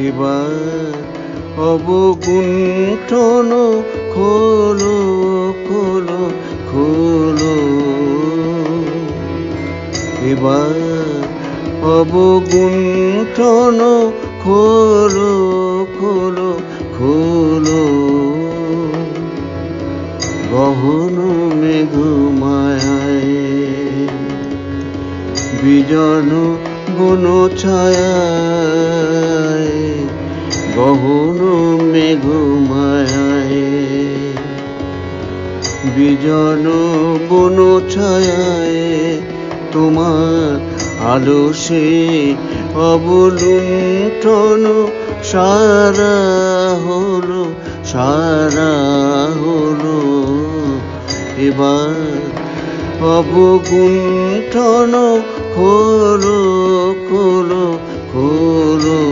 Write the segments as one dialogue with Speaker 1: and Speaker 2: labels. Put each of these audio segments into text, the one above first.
Speaker 1: এবার অবগুণ্ঠন খোলো খোলো খোলো, এবার অবগুণ্ঠন খোলো খোলো খোলো। গহন মেঘমায়ায় বিজন বন ছায়ায়, গহন মেঘমায়ায় বিজন বন ছায়ায়, তোমার আলো সে অবলুণ্ঠন সারা হলো সারা হলো। এবার অবগুণ্ঠন খোলো খোলো খোলো।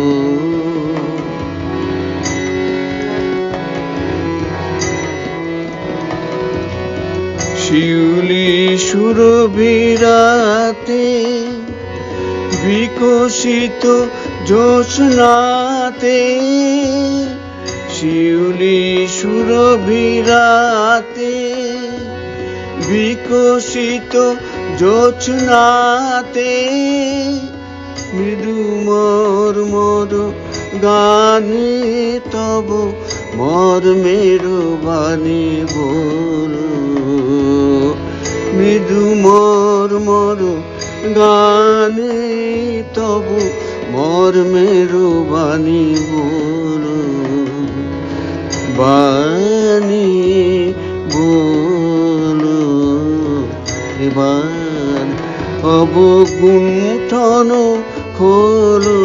Speaker 1: শিউলি সুরভিরাতে বিকশিত জ্যোৎস্নাতে, শিউলি সুরভিরাতে বিকশিত জ্যোৎস্নাতে, মৃদু মর্মর গানে তব মর্মের বাণী বলো, মৃদু মর্মর গানে তব মর্মের বাণী বলো, বাণী বলো। এবার অবগুণ্ঠন খোলো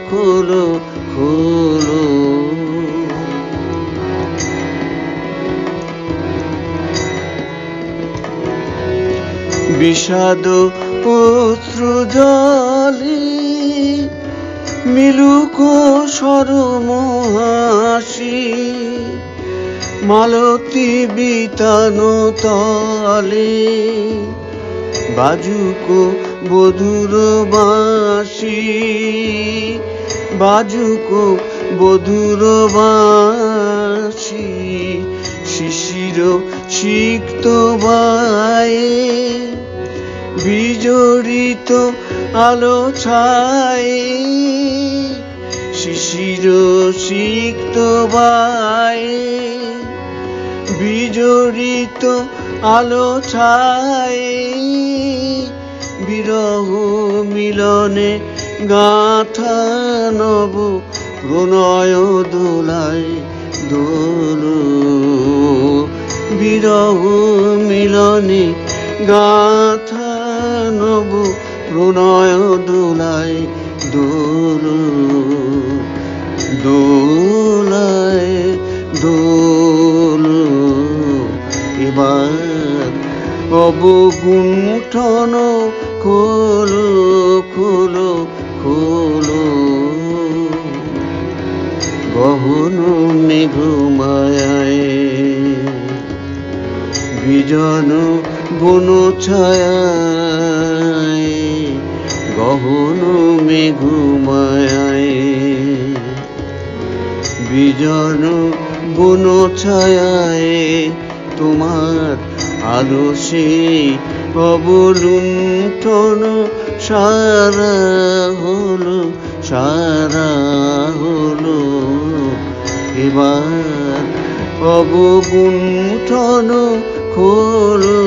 Speaker 1: খোলো খোলো। বিষাদ অশ্রু জলে মিলুক সরমহাসি, মালতী বিতান তলে বাজুক বধুর বাঁশি, বাজুক বধুর বাঁশি। শিশির সিক্ত বায়ে বিজড়িত আলো ছায়ে, শিশির সিক্ত বায়ে বিজড়িত আলো ছায়ে, বিরহ মিলনে গাথা নব প্রণয় দোলায় দোলো, বিরহ মিলনে গাথা নব প্রণয় দোলায় দোলো, দোলায় দোলো। এবার অবগুণ্ঠন খোলো খোলো খোলো। গহন মেঘমায়ায় বিজন বন ছায়ায়, গহন মেঘমায়ায় বিজন বন ছায়ায়, তোমার আলো সে অবলুণ্ঠন সারা হলো সারা হলো। এবার অবগুণ্ঠন খোলো